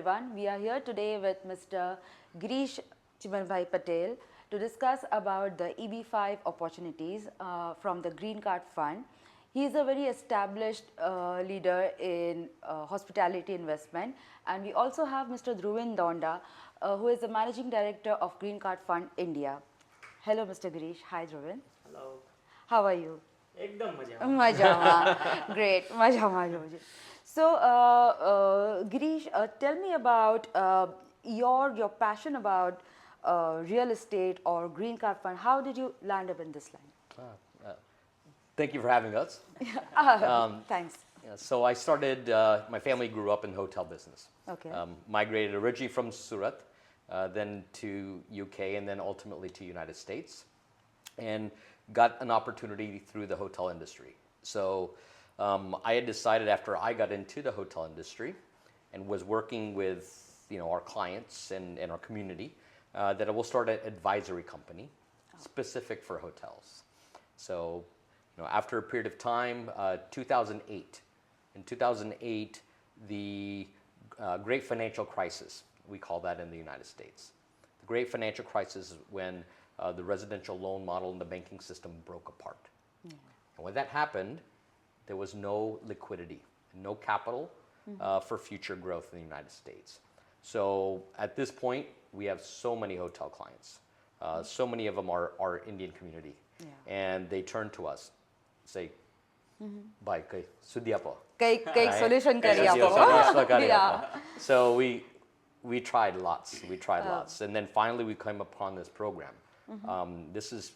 everyone. We are here today with Mr. Girish Patel to discuss about the EB5 opportunities from the Green Card Fund. He is a very established leader in hospitality investment, and we also have Mr. Dhruvin Donda, who is the Managing Director of Green Card Fund India. Hello, Mr. Girish. Hi, Dhruvin. Hello. How are you? एकदम मजा Majama. Great. Majama. So, Girish, tell me about your passion about real estate or green card fund. How did you land up in this line? Thank you for having us. Thanks. Yeah, so I started, my family grew up in hotel business. Okay. Migrated originally from Surat, then to UK, and then ultimately to United States. And got an opportunity through the hotel industry. So I had decided after I got into the hotel industry and was working with our clients and our community that I will start an advisory company specific for hotels. So after a period of time, 2008. In 2008, the Great Financial Crisis, we call that in the United States. The Great Financial Crisis is when the residential loan model in the banking system broke apart. Yeah. And when that happened, there was no liquidity, no capital for future growth in the United States. So at this point, we have so many hotel clients. So many of them are our Indian community. Yeah. And they turn to us, say, bhai, kai sudhyapo. Kai solution kariya. Yeah. So we tried lots. And then finally we came upon this program. This is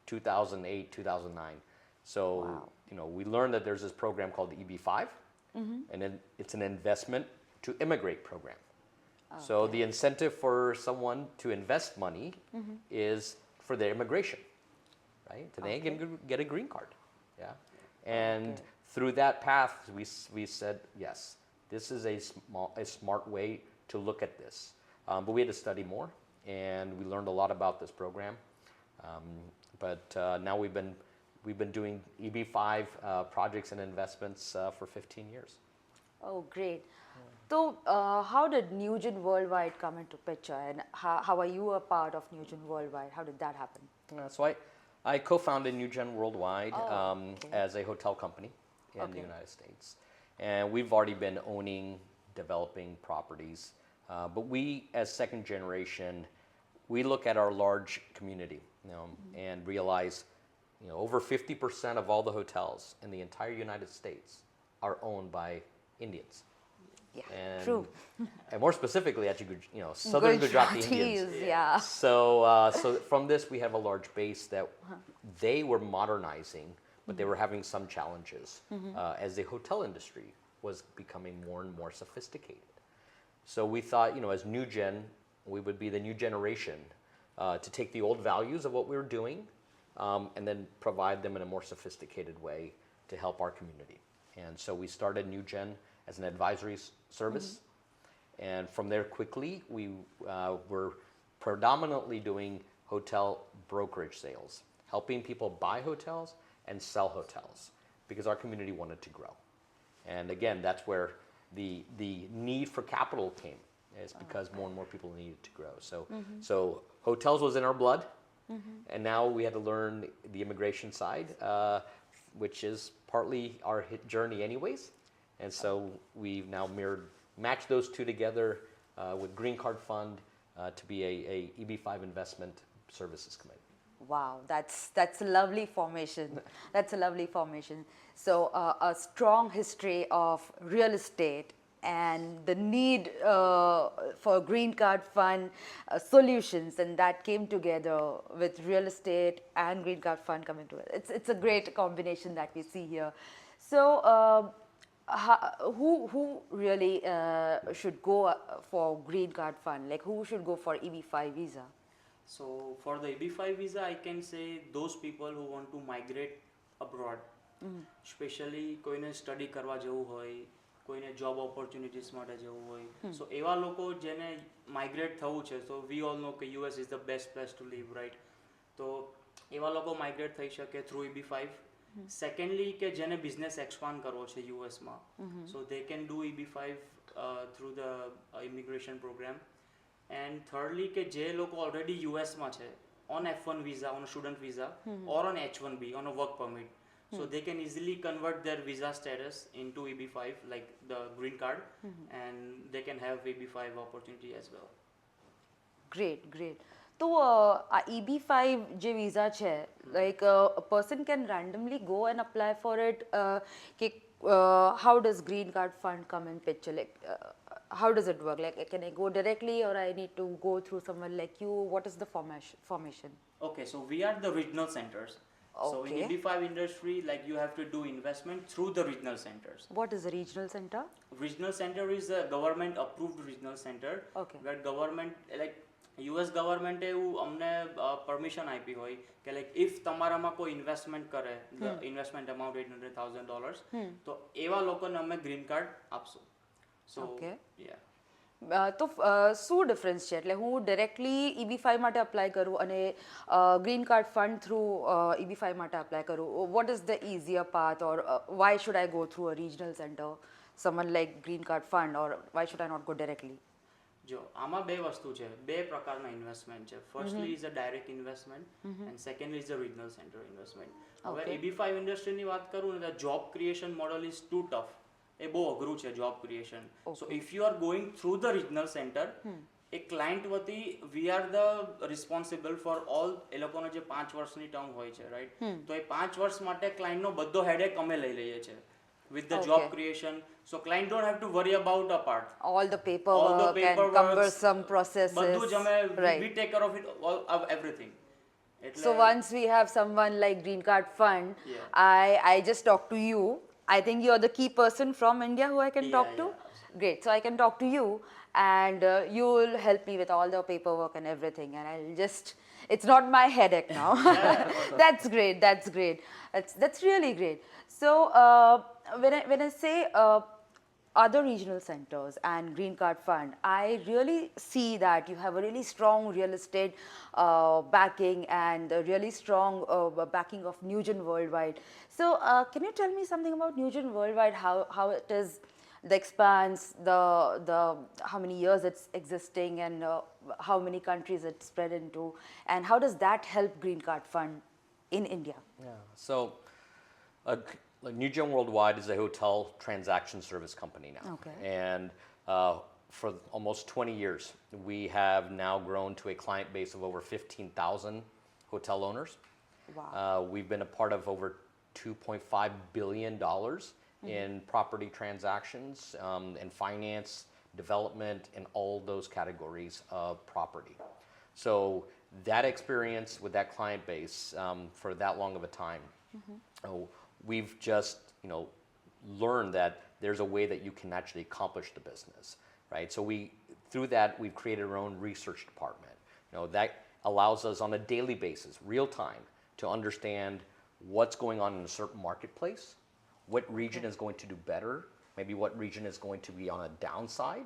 2008, 2009. So, we learned that there's this program called the EB5, and then it's an investment to immigrate program. Okay. So the incentive for someone to invest money is for their immigration, right? So they can get a green card, yeah. And through that path, we said, yes, this is a smart way to look at this. But we had to study more. And we learned a lot about this program, but now we've been doing EB5 projects and investments for 15 years. Oh, great! So, how did Newgen Worldwide come into picture, and how are you a part of Newgen Worldwide? How did that happen? So I co-founded Newgen Worldwide as a hotel company in the United States, and we've already been owning, developing properties, but we as second generation. We look at our large community, and realize, over 50% of all the hotels in the entire United States are owned by Indians. Yeah, and, true. And more specifically, actually, Southern Gujarati Indians. Yeah. So from this, we have a large base that they were modernizing, but they were having some challenges as the hotel industry was becoming more and more sophisticated. So we thought, as Newgen, we would be the new generation to take the old values of what we were doing and then provide them in a more sophisticated way to help our community. And so we started Newgen as an advisory service. And from there quickly, we were predominantly doing hotel brokerage sales, helping people buy hotels and sell hotels because our community wanted to grow. And again, that's where the need for capital came. Is because more and more people needed to grow. So hotels was in our blood, and now we had to learn the immigration side, which is partly our journey anyways. And so we've now matched those two together with Green Card Fund to be a EB5 investment services committee. Wow, that's a lovely formation. That's a lovely formation. So a strong history of real estate and the need for Green Card Fund solutions, and that came together with real estate and Green Card Fund coming together. It's a great combination that we see here. So who really should go for Green Card Fund? Like, who should go for EB5 visa? So for the EB5 visa, I can say those people who want to migrate abroad, especially કોઈને study કરવા જવું હોય, કોઈને job opportunities માટે જવું હોય, સો એવા લોકો જેને માઇગ્રેટ થવું છે, so we all know કે US is the best place to live, right? તો એવા લોકો માઇગ્રેટ થઈ શકે through EB5. Secondly, કે જેને બિઝનેસ એક્સપાન્ડ કરવો છે યુએસમાં, so they can do EB5 through the immigration program. And thirdly, કે જે લોકો already US માં છે on F1 visa, on a student visa, or on H1B, on a work permit, so they can easily convert their visa status into EB5, like the green card, and they can have EB5 opportunity as well. Great, great. So, EB5 જે visa છે, like a person can randomly go and apply for it. How does Green Card Fund come in picture? Like, how does it work? Like, can I go directly, or I need to go through someone like you? What is the formation? Okay, so we are the regional centers. So in Okay. EB5 industry, like you have to do investment through the regional centers. What is a regional center? Regional center is a government approved regional center, Okay. where government, like US government એવું અમને permission આપી હોય કે like if તમારામાં કોઈ investment કરે, investment amount $800,000, તો એવા લોકોને અમે ગ્રીન કાર્ડ આપશું. સો Okay. યા તો શું ડિફરન્સ છે? એટલે હું ડિરેક્ટલી EB5 માટે અપ્લાય કરું અને green card fund through EB5 માટે અપ્લાય કરું. What is the easier path, or why should I go through a regional centre, someone like Green Card Fund, or why should I not go directly? જો આમાં બે વસ્તુ છે, બે પ્રકારના investment છે. Firstly is a direct investment and secondly is a regional centre investment. હવે EB5 ઇન્ડસ્ટ્રીની વાત કરું ને તો job creation model is too tough. એ બહુ અઘરું છે job creation. So if you are going through the regional centre, એ ક્લાયન્ટ વતી we are the responsible for all, એ લોકોનો જે 5 વર્ષની ટર્મ હોય છે, રાઈટ? તો એ 5 વર્ષ માટે ક્લાયન્ટનો બધો હેડેક અમે લઈ લઈએ છીએ with the job creation, so client don't have to worry about a part. All the paperwork and cumbersome processes. બધું જ અમે Right. we take care of it, all of everything. So once we have someone like Green Card Fund, Yeah. I just talk to you. I think you're the key person from India who I can talk to. Great. So I can talk to you, and you will help me with all the paperwork and everything, and I'll just, it's not my headache now. That's great. That's great. That's really great. So when I say other regional centers and Green Card Fund, I really see that you have a really strong real estate backing and a really strong backing of Nugent Worldwide. So can you tell me something about Nugent Worldwide, how it is, the expanse, the how many years it's existing, and how many countries it's spread into, and how does that help Green Card Fund in India? Yeah. So, like Nugent Worldwide is a hotel transaction service company now. Okay. And for almost 20 years, we have now grown to a client base of over 15,000 hotel owners. Wow. We've been a part of over $2.5 billion in property transactions and finance, development, and all those categories of property. So that experience with that client base for that long of a time, we've just, learned that there's a way that you can actually accomplish the business, right? So through that, we've created our own research department. That allows us on a daily basis, real time, to understand what's going on in a certain marketplace, what region is going to do better, maybe what region is going to be on a downside,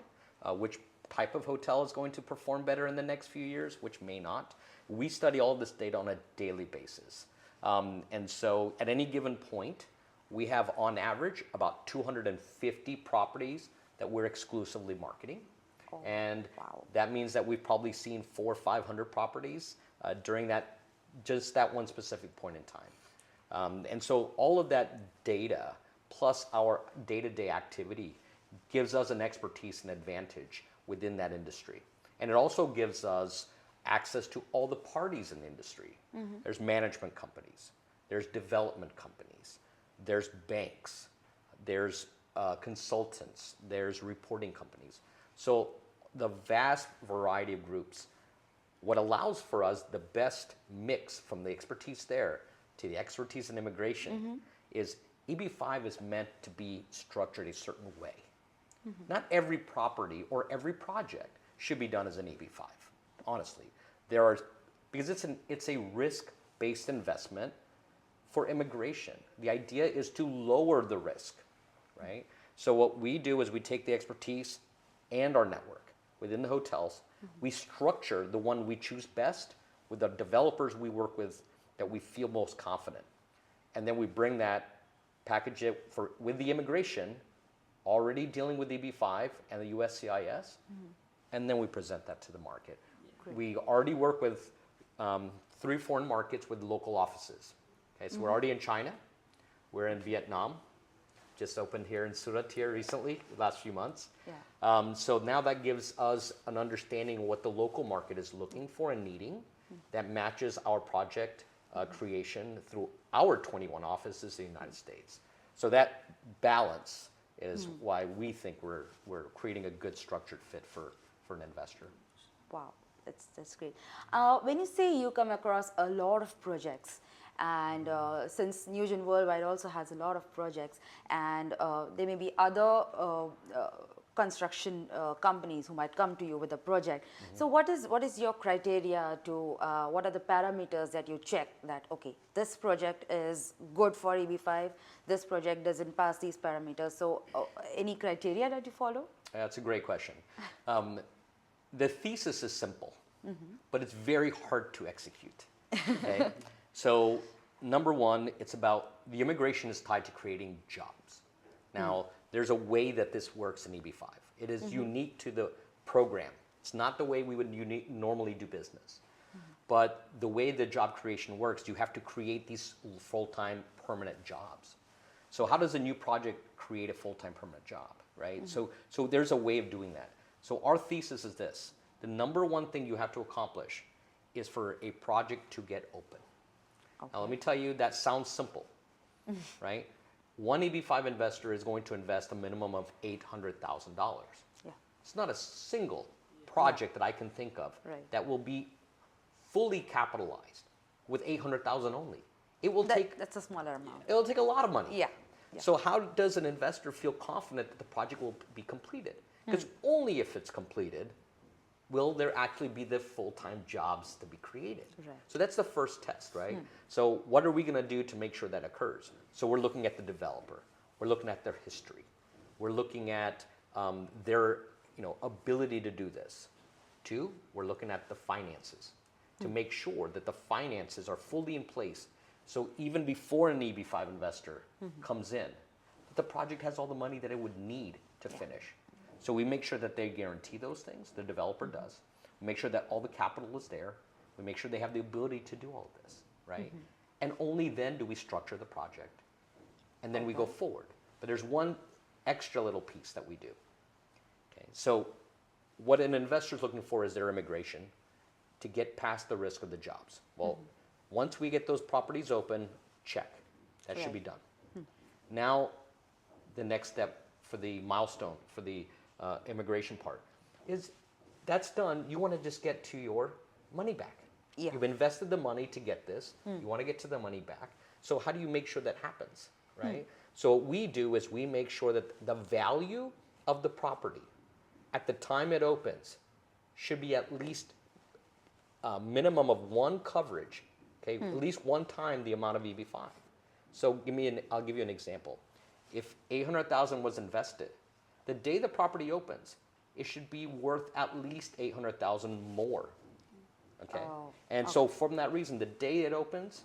which type of hotel is going to perform better in the next few years, which may not. We study all this data on a daily basis. And so at any given point, we have on average about 250 properties that we're exclusively marketing. And wow. that means that we've probably seen 400 or 500 properties during just that one specific point in time. And so all of that data plus our day-to-day activity gives us an expertise and advantage within that industry. And it also gives us access to all the parties in the industry. There's management companies, there's development companies, there's banks, there's consultants, there's reporting companies. So the vast variety of groups, what allows for us the best mix from the expertise there to the expertise in immigration is EB5 is meant to be structured a certain way. Not every property or every project should be done as an EB5, honestly. Because it's a risk-based investment for immigration. The idea is to lower the risk, right? So what we do is we take the expertise and our network within the hotels, we structure the one we choose best with the developers we work with that we feel most confident. And then we bring that, package it with the immigration, already dealing with EB5 and the USCIS, and then we present that to the market. Great. We already work with 3 foreign markets with local offices. Okay, so we're already in China, we're in Vietnam, just opened here in Surat here recently, the last few months. Yeah. So now that gives us an understanding of what the local market is looking for and needing that matches our project creation through our 21 offices in the United States. So that balance is why we think we're creating a good structured fit for an investor. Wow, that's great. When you say you come across a lot of projects, and since Newgen Worldwide also has a lot of projects, and there may be other construction companies who might come to you with a project. So what is your criteria to, what are the parameters that you check that, okay, this project is good for EB5, this project doesn't pass these parameters. So any criteria that you follow? That's a great question. The thesis is simple, but it's very hard to execute. Okay? So number one, it's about the immigration is tied to creating jobs. Now, there's a way that this works in EB5. It is unique to the program. It's not the way we would normally do business. But the way the job creation works, you have to create these full-time permanent jobs. So how does a new project create a full-time permanent job, right? So there's a way of doing that. So our thesis is this. The number one thing you have to accomplish is for a project to get open. Okay. Now, let me tell you, that sounds simple, right? One EB5 investor is going to invest a minimum of $800,000. Yeah. It's not a single project that I can think of that will be fully capitalized with $800,000 only. It will take. That's a smaller amount. It will take a lot of money. Yeah. So how does an investor feel confident that the project will be completed? Because only if it's completed will there actually be the full-time jobs to be created. Right. So that's the first test, right? So what are we going to do to make sure that occurs? So we're looking at the developer. We're looking at their history. We're looking at their ability to do this. 2, we're looking at the finances to make sure that the finances are fully in place. So even before an EB5 investor comes in, the project has all the money that it would need to finish. So we make sure that they guarantee those things, the developer does. We make sure that all the capital is there. We make sure they have the ability to do all of this, right? And only then do we structure the project. And then we go forward. But there's one extra little piece that we do. Okay, so what an investor is looking for is their immigration to get past the risk of the jobs. Well, once we get those properties open, check. That should be done. Now, the next step for the milestone, for the immigration part, is that's done. You want to just get to your money back. Yeah. You've invested the money to get this. You want to get to the money back. So how do you make sure that happens, right? So what we do is we make sure that the value of the property at the time it opens should be at least a minimum of 1 coverage, okay, at least 1 time the amount of EB5. So I'll give you an example. If $800,000 was invested, the day the property opens, it should be worth at least $800,000 more. Okay? And so from that reason, the day it opens,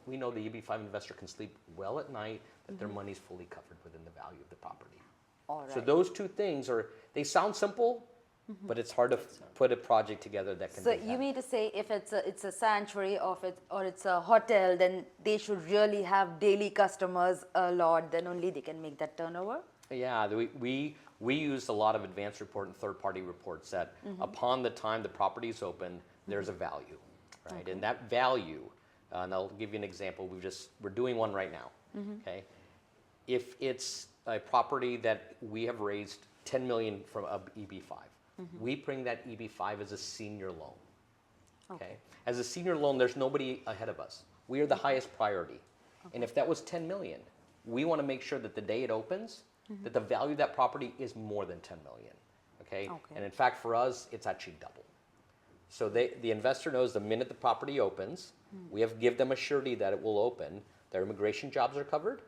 we know the EB5 investor can sleep well at night, that their money is fully covered within the value of the property. All right. So those 2 things they sound simple, but it's hard to put a project together that can do So that. you mean to say if it's a sanctuary or it's a hotel, then they should really have daily customers a lot, then only they can make that turnover? Yeah, we use a lot of advanced report and third-party reports that upon the time the property is open, there's a value, right? And that value, and I'll give you an example. We're doing one right now. Okay, if it's a property that we have raised $10 million from EB5, we bring that EB5 as a senior loan. Okay, as a senior loan, there's nobody ahead of us. We are the highest priority, and if that was $10 million, we want to make sure that the day it opens, that the value of that property is more than $10 million. Okay, and in fact, for us, it's actually double. So the investor knows the minute the property opens, we give them a surety that it will open, their immigration jobs are covered,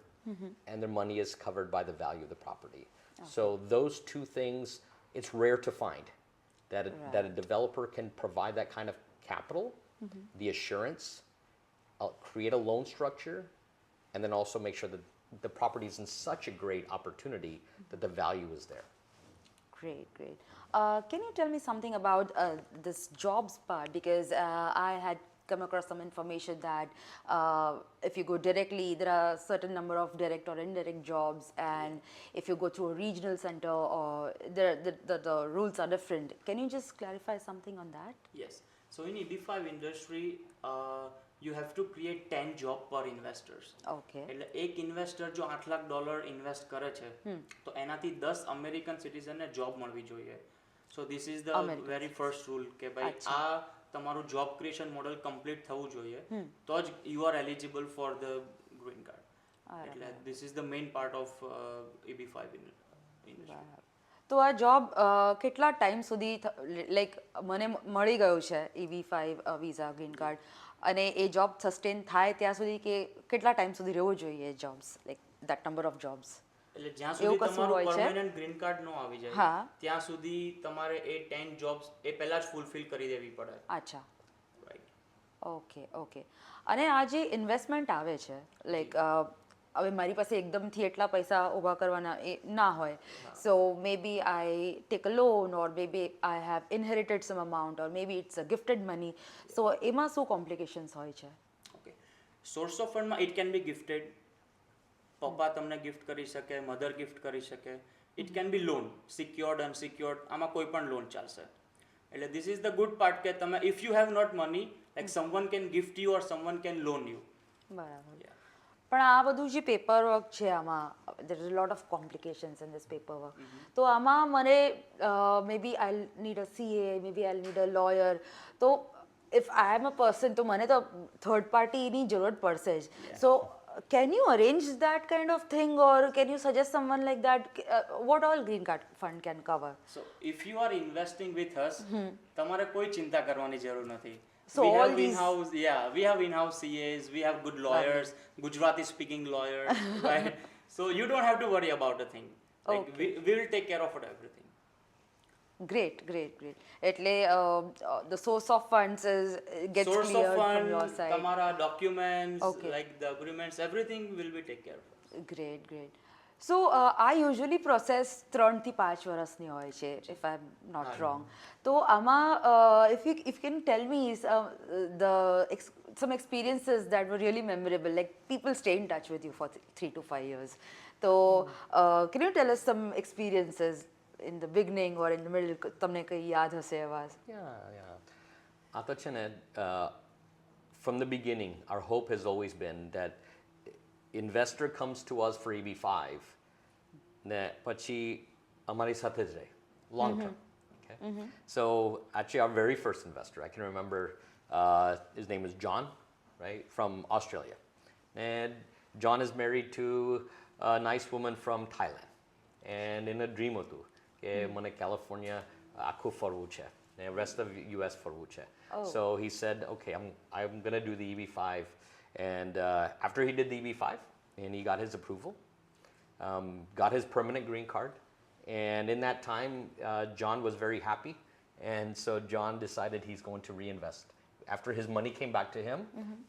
and their money is covered by the value of the property. So those 2 things, it's rare to find that a developer can provide that kind of capital, the assurance, create a loan structure, and then also make sure that the property is in such a great opportunity that the value is there. Great, great. Can you tell me something about this jobs part? Because I had come across some information that if you go directly, there are a certain number of direct or indirect jobs, and if you go through a regional center, or the rules are different. Can you just clarify something on that? Yes. So in EB5 industry, you have to create 10 job per investors. Okay. એટલે એક investor જો $8 lakh invest કરે છે તો એનાથી 10 American સિટીઝનને job મળવી જોઈએ. So this is the American very first rule કે ભાઈ આ તમારું જોબ ક્રિએશન મોડલ કમ્પ્લીટ થવું જોઈએ તો જ you are eligible for the green card. એટલે this is the main part of EB5 ઇન્ડસ્ટ્રી. તો આ જોબ કેટલા ટાઈમ સુધી લાઈક મને મળી ગયું છે EB5 વિઝા ગ્રીન કાર્ડ, અને એ જોબ સસ્ટેન થાય ત્યાં સુધી કે કેટલા ટાઈમ સુધી રહેવું જોઈએ એ jobs, like that number of jobs? એટલે જ્યાં સુધી તમારું પરમેનન્ટ ગ્રીન કાર્ડ નો આવી જાય હા. ત્યાં સુધી તમારે એ 10 જોબ્સ એ પહેલા જ ફૂલફિલ કરી દેવી પડે. અચ્છા, રાઈટ. Okay okay. અને આ જે ઇન્વેસ્ટમેન્ટ આવે છે, લાઈક હવે મારી પાસે એકદમથી એટલા પૈસા ઊભા કરવાના એ ના હોય, so maybe I take a loan, or maybe I have inherited some amount, or maybe it's a gifted money, so એમાં શું કોમ્પ્લિકેશન્સ હોય છે? ઓકે. સોર્સ ઓફ ફંડમાં ઇટ કેન બી ગિફ્ટેડ. પપ્પા તમને gift કરી શકે, mother gift કરી શકે. It can be loan, secured unsecured, આમાં કોઈ પણ લોન ચાલશે. એટલે this is the good part કે તમે if you have not money, like someone can gift you or someone can loan you. બરાબર. પણ આ બધું જે પેપર વર્ક છે આમાં, there is a lot of complications in this paperwork. તો આમાં મને maybe I need a CA, maybe I need a lawyer. તો if I am a person, તો મને તો થર્ડ પાર્ટીની જરૂરત પડશે જ. સો can you arrange that kind of thing, or can you suggest someone like that? What all green card fund can cover? So if you are investing with us, તમારે કોઈ ચિંતા કરવાની જરૂર નથી. So we all have these in-house, we have in-house CAs, we have good lawyers, Gujarati speaking lawyers, right? So you don't have to worry about a thing. Like Okay. we will take care of it, everything. Great, great, great. એટલે the source of funds gets Source of cleared fund, from your side. તમારા documents, Okay. like the agreements, everything will be taken care of. Great, great. So I usually process 3 થી 5 વર્ષની હોય છે, if I'm not wrong. તો આમાં if you can tell me some experiences that were really memorable, like people stay in touch with you for 3 to 5 years. So can you tell us some experiences in the beginning or in the middle, તમને કઈ યાદ હશે એવા? Yeah. આ તો છે ને, from the beginning, our hope has always been that investor comes to us for EB5, ને પછી અમારી સાથે જ રહે, long term. Okay? So actually our very first investor, I can remember, his name is John, right, from Australia. And John is married to a nice woman from Thailand. And in a dream હતું કે મને California આખું ફરવું છે, and rest of US ફરવું છે. So he said, okay, I'm going to do the EB5. And after he did the EB5 and he got his approval, got his permanent green card, and in that time John was very happy, and so John decided he's going to reinvest. After his money came back to him,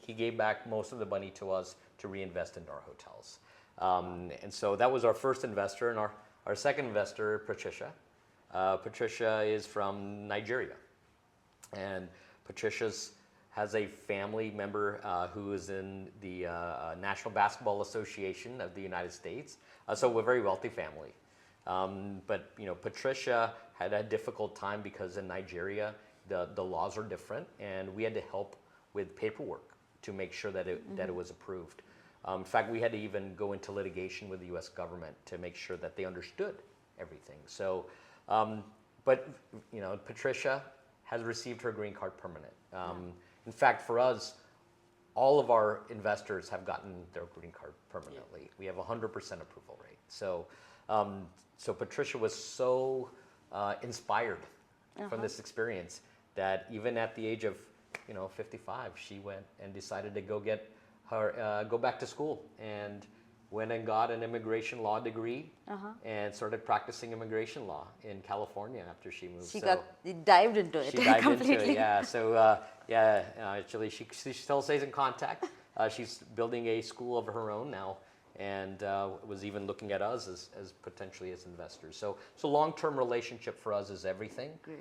he gave back most of the money to us to reinvest into our hotels. And so that was our first investor. And our second investor, Patricia is from Nigeria, and Patricia has a family member who is in the National Basketball Association of the United States. So we're a very wealthy family. But you know, Patricia had a difficult time because in Nigeria the laws are different, and we had to help with paperwork to make sure that it was approved. In fact, we had to even go into litigation with the U.S. government to make sure that they understood everything. So, but you know, Patricia has received her green card permanent. In fact, for us, all of our investors have gotten their green card permanently. We have 100% approval rate. So Patricia was so inspired from this experience that even at the age of 55, she went and decided to go back to school, and went and got an immigration law degree and started practicing immigration law in California after she moved. She dived into it. She dived completely. into it, yeah. So actually she still stays in contact. She's building a school of her own now and was even looking at us as potentially as investors. So long-term relationship for us is everything. Great.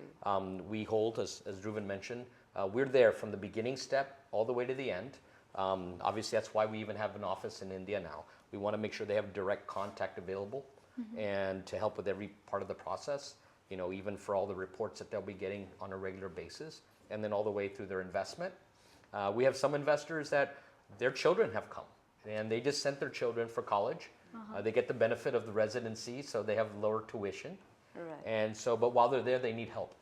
We hold, as Dhruvin mentioned, we're there from the beginning step all the way to the end. Obviously, that's why we even have an office in India now. We want to make sure they have direct contact available and to help with every part of the process, you know, even for all the reports that they'll be getting on a regular basis, and then all the way through their investment. We have some investors that their children have come, and they just sent their children for college. They get the benefit of the residency, so they have lower tuition. Right. And so, but while they're there, they need help.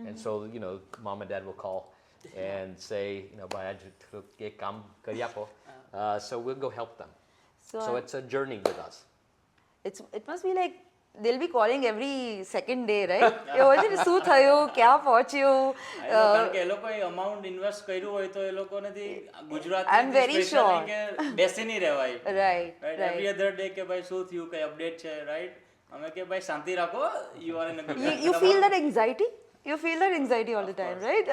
And so, you know, mom and dad will call and say, you know, so we'll go help them. So it's a journey with us. It must be like they'll be calling every second day, right? શું થયું ક્યાં પહોંચ્યું કારણ કે એ લોકોએ amount invest કર્યું હોય તો એ લોકોનેથી ગુજરાતી I'm very sure. કે બેસી નહીં રહેવાય. Right. Every other day કે ભાઈ શું થયું કઈ અપડેટ છે, right? અમે કે ભાઈ શાંતિ રાખો, you are in a good You feel that anxiety? You feel that anxiety all the time, right?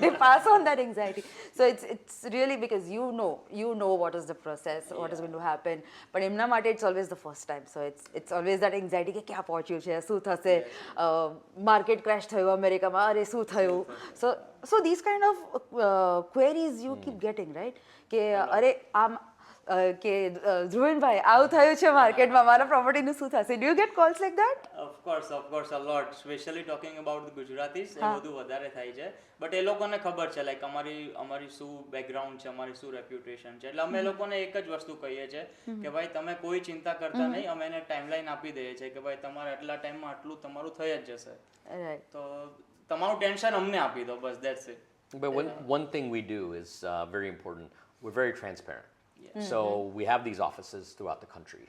They pass on that anxiety. So it's really because you know what is the process, what is going to happen. But એમના માટે it's always the first time. So it's always that anxiety કે ક્યાં પહોંચ્યું છે, શું થશે, market crash થયું અમેરિકામાં, અરે શું થયું. So these kind of queries you keep getting, right? કે અરે આમ કે ધ્રુવીન ભાઈ આવું થયું છે માર્કેટમાં, મારા પ્રોપર્ટીનું શું થશે? Do you get calls like that? Of course, a lot. Especially talking about the Gujaratis, એ બધું વધારે થાય છે. બટ એ લોકોને ખબર છે લાઈક અમારી શું બેકગ્રાઉન્ડ છે, અમારી શું રેપ્યુટેશન છે. એટલે અમે લોકોને એક જ વસ્તુ કહીએ છીએ કે ભાઈ તમે કોઈ ચિંતા કરતા નહીં, અમે એને ટાઈમલાઈન આપી દઈએ છીએ કે ભાઈ તમારે આટલા ટાઈમમાં આટલું તમારું થઈ જ જશે. તો તમારું ટેન્શન અમને આપી દો, બસ, that's it. But one thing we do is very important. We're very transparent. So we have these offices throughout the country.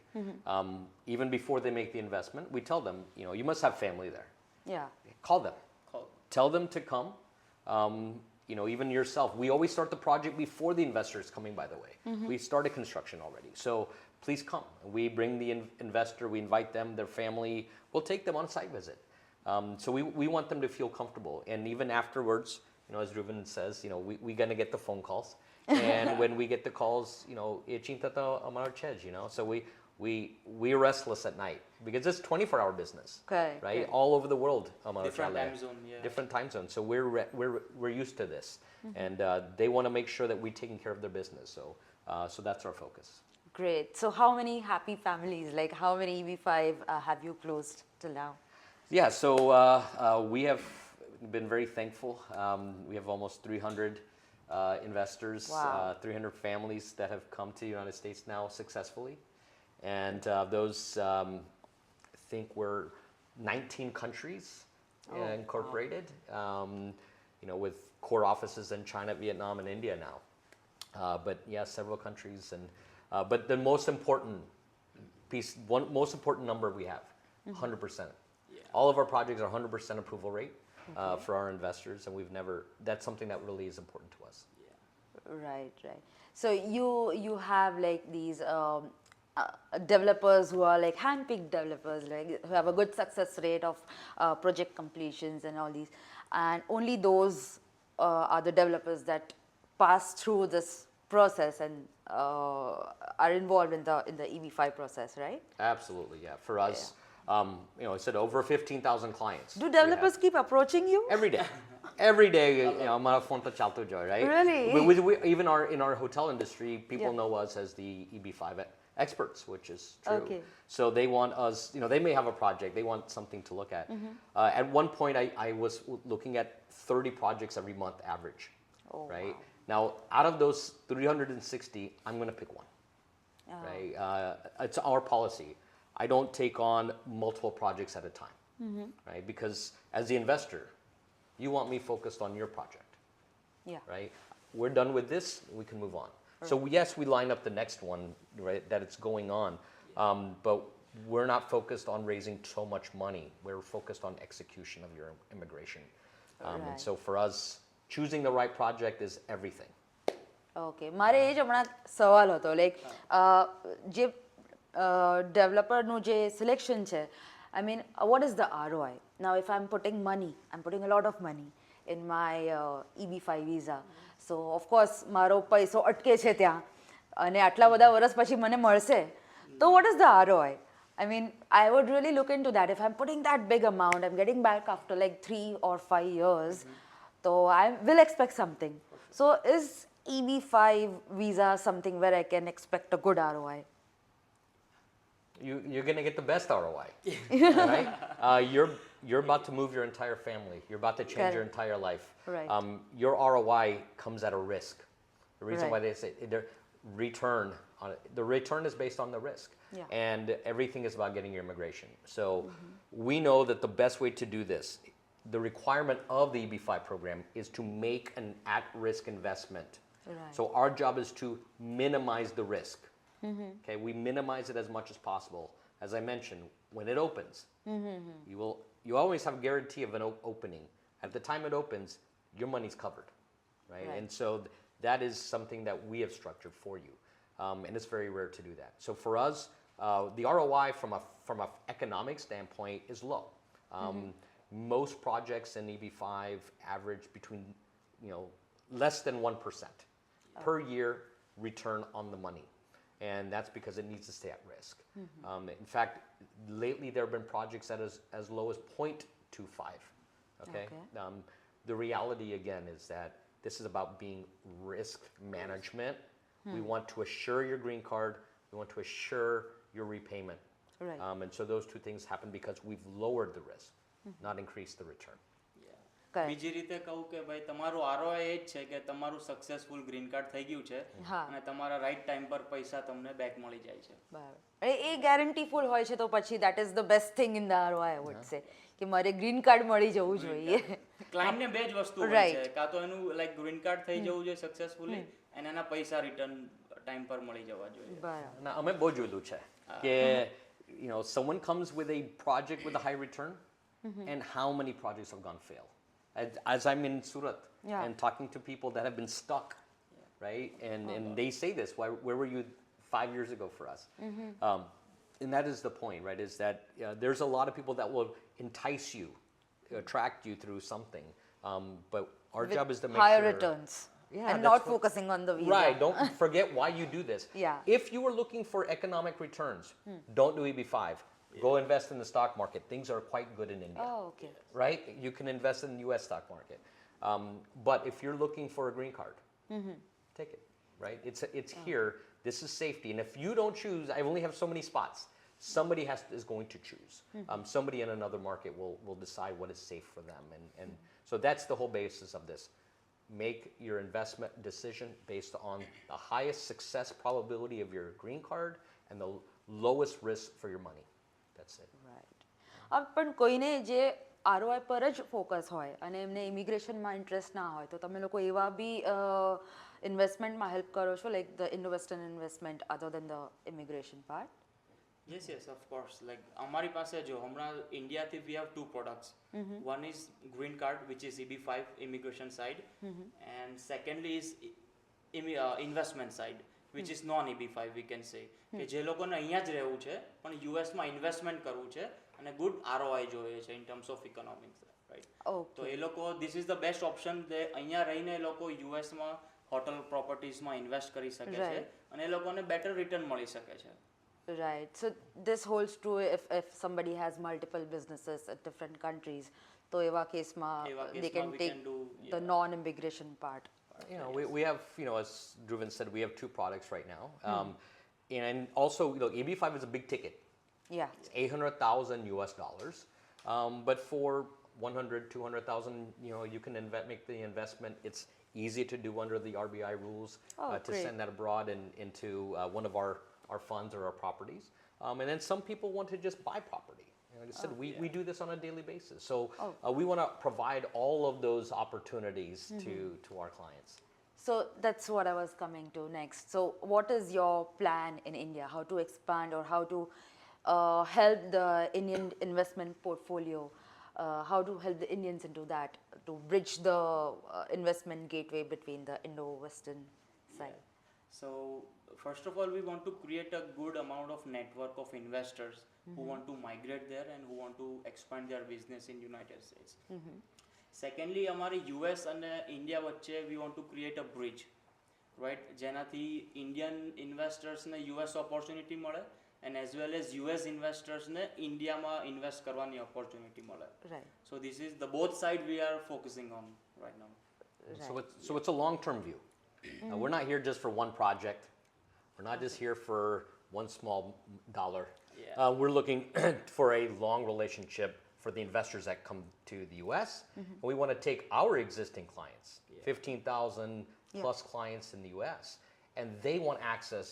Even before they make the investment, we tell them, you know, you must have family there. Yeah. Call them. Tell them to come. You know, even yourself. We always start the project before the investor is coming, by the way. We started construction already. So please come. We bring the investor, we invite them, their family. We'll take them on a site visit. So we want them to feel comfortable. And even afterwards, you know, as Dhruvin says, you know, we're going to get the phone calls. And when we get the calls, you know, you know, so we're restless at night because it's 24-hour business, Okay. right? All over the world, Different time zone, yeah. different time zones. So we're used to this, and they want to make sure that we're taking care of their business. So that's our focus. Great. So how many happy families, like how many EB5 have you closed till now? Yeah, so we have been very thankful. We have almost 300 investors, Wow. 300 families that have come to the United States now successfully. And those, I think we're 19 countries incorporated, you know, with core offices in China, Vietnam, and India now. But yeah, several countries. But the most important most important number we have, 100%. All of our projects are 100% approval rate. For our investors, and that's something that really is important to us. Right. So you have like these developers who are like hand-picked developers, like who have a good success rate of project completions and all these, and only those are the developers that pass through this process and are involved in the EB5 process, right? Absolutely, yeah. For us, you know, I said over 15,000 clients. Do developers keep approaching you? Every day. Every day, you know, हमारा phone पे चलता joy, right? Really? We even in our hotel industry, people know us as the EB5 experts, which is true. Okay. So they want us, you know, they may have a project, they want something to look at. At one point, I was looking at 30 projects every month average, right? Wow. Now, out of those 360, I'm going to pick one, right? It's our policy. I don't take on multiple projects at a time, right? Because as the investor, you want me focused on your project, right? We're done with this, we can move on. Right. So yes, we line up the next one, right, that it's going on, but we're not focused on raising so much money. We're focused on execution of your immigration. And so for us, choosing the right project is everything. Okay. મારે એ જ હમણાં સવાલ હતો, like જે developerનું જે selection છે, I mean, what is the ROI? Now, if I'm putting a lot of money in my EB5 visa. So, of course, મારો પૈસો અટકે છે ત્યાં. અને આટલા બધા વર્ષ પછી મને મળશે તો what is the ROI? I mean, I would really look into that. If I'm putting that big amount, I'm getting back after like 3 or 5 years, so I will expect something. So is EB5 visa something where I can expect a good ROI? You're going to get the best ROI, right? You're about to move your entire family. You're about to change your Correct. entire life. Right. Your ROI comes at a risk. The reason why Right. they say the return is based on the risk, Yeah. and everything is about getting your immigration. So we know that the best way to do this, the requirement of the EB5 program, is to make an at-risk investment. Right. So our job is to minimize the risk. Okay, we minimize it as much as possible. As I mentioned, when it opens, you always have a guarantee of an opening. At the time it opens, your money's covered, right? Right. And so that is something that we have structured for you, and it's very rare to do that. So for us, the ROI from a economic standpoint is low. Most projects in EB5 average between, less than 1% per year return on the money. And that's because it needs to stay at risk. In fact, lately there have been projects that as low as 0.25. Okay? The reality again is that this is about being risk management. We want to assure your green card. We want to assure your repayment. Right. And so those two things happen because we've lowered the risk, not increased the return. Correct. બીજી રીતે કહું કે ભાઈ તમારું ROI એ જ છે કે તમારું સક્સેસફુલ ગ્રીન કાર્ડ થઈ ગયું છે હા. અને તમારા રાઈટ ટાઈમ પર પૈસા તમને બેક મળી જાય છે. બરાબર એ ગેરંટીફુલ હોય છે તો પછી that is the best thing in the ROI, I would say, કે મારે ગ્રીન કાર્ડ મળી જવું જોઈએ. ક્લાયન્ટને બે જ વસ્તુ હોય Right. છે, કાં તો એનું લાઈક ગ્રીન કાર્ડ થઈ જવું જોઈએ સક્સેસફુલી અને એના પૈસા રિટર્ન ટાઈમ પર મળી જવા જોઈએ. બરાબર. Now, અમે બહુ જોયેલું છે કે someone comes with a project with a high return, and how many projects have gone fail. As I'm in Surat Yeah. and talking to people that have been stuck, right? And they say this, where were you 5 years ago for us? And that is the point, right? Is that there's a lot of people that will entice you, attract you through something. But our job is to make higher sure. returns. Yeah, And that's not what- focusing on the visa. Right, don't forget why you do this. Yeah. If you are looking for economic returns, don't do EB5. Go invest in the stock market. Things are quite good in India, Oh, okay. right? You can invest in the US stock market. But if you're looking for a green card, take it, right? It's here. This is safety. And if you don't choose, I only have so many spots. Somebody is going to choose. Somebody in another market will decide what is safe for them. And so that's the whole basis of this. Make your investment decision based on the highest success probability of your green card and the lowest risk for your money. That's it. Right પણ કોઈને જે ROI પર જ focus હોય અને એમને ઇમિગ્રેશનમાં interest ના હોય તો તમે લોકો એવા બી ઇન્વેસ્ટમેન્ટમાં હેલ્પ કરો છો, like the Indo western investment other than the immigration part? Yes, of course. Like અમારી પાસે જો હમણાં ઇન્ડિયાથી we have two products. One is green card, which is EB5 immigration side, and secondly is investment side, which is non EB5 we can say. કે જે લોકોને અહીંયા જ રહેવું છે પણ યુએસમાં ઇન્વેસ્ટમેન્ટ કરવું છે અને ગુડ ROI જોઈએ છે in terms of economics, right? તો એ લોકો this is the best option. અહીંયા રહીને એ લોકો યુએસમાં હોટલ પ્રોપર્ટીઝમાં ઇન્વેસ્ટ કરી શકે છે Right. અને એ લોકોને બેટર રિટર્ન મળી શકે છે. Right. So this holds true if somebody has multiple businesses at different countries. So એવા કેસમાં એવા they કેસમાં can we take can do, the non-immigration part. We have, as Dhruvin said, we have two products right now. And also, EB5 is a big ticket. Yeah. It's $800,000 US. But for 100, 200,000, you can make the investment. It's easy to do under the RBI rules to great. send that abroad and into one of our funds or our properties. And then some people want to just buy property. Like I said, we do this on a daily basis. So we want to provide all of those opportunities to our clients. So that's what I was coming to next. So what is your plan in India? How to expand or how to help the Indian investment portfolio? How to help the Indians into that to bridge the investment gateway between the Indo-Western side? So first of all, we want to create a good amount of network of investors who want to migrate there and who want to expand their business in United States. Secondly, અમારી US અને India વચ્ચે we want to create a bridge. right? જેનાથી Indian ઇન્વેસ્ટર્સને US opportunity મળે and as well as US ઇન્વેસ્ટર્સને ઇન્ડિયામાં invest કરવાની opportunity મળે. Right. So this is the both side we are focusing on right now. So it's a long-term view. We're not here just for one project. We're not just here for one small dollar. Yeah. We're looking for a long relationship for the investors that come to the US. And we want to take our existing clients, 15,000 plus clients in the US, and they want access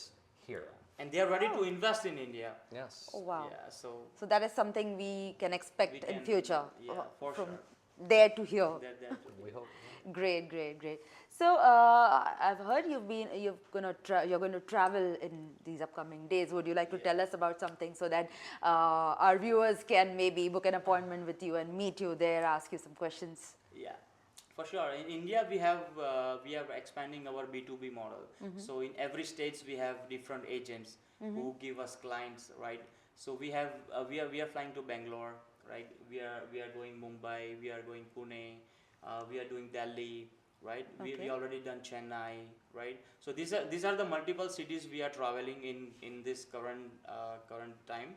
here. And they are ready to invest in India. Yes. Oh, wow. Yeah, So that is something we can expect we in can- future. yeah, for from sure. there to here. That too. We hope. Great, great, great. So I've heard you're going to travel in these upcoming days. Would you like to tell us about something so that our viewers can maybe book an appointment with you and meet you there, ask you some questions? Yeah, for sure. In India, we are expanding our B2B model. So in every states we have different agents who give us clients, right? So we are flying to Bangalore, right? We are going Mumbai, we are going Pune, we are doing Delhi, right? Okay. We already done Chennai, right? So these are the multiple cities we are traveling in this current time.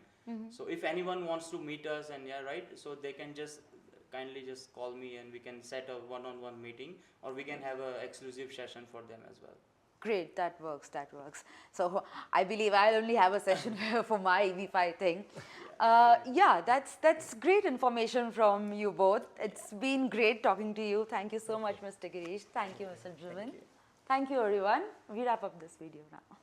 So if anyone wants to meet us and right, so they can just kindly just call me and we can set a one-on-one meeting, or we can have a exclusive session for them as well. Great, that works, that works. So I believe I'll only have a session for my EB5 thing. Yeah, that's great information from you both. It's been great talking to you. Thank you so much, Mr. Girish. Thank you, Mr. Dhruvin. Thank you, everyone. We wrap up this video now.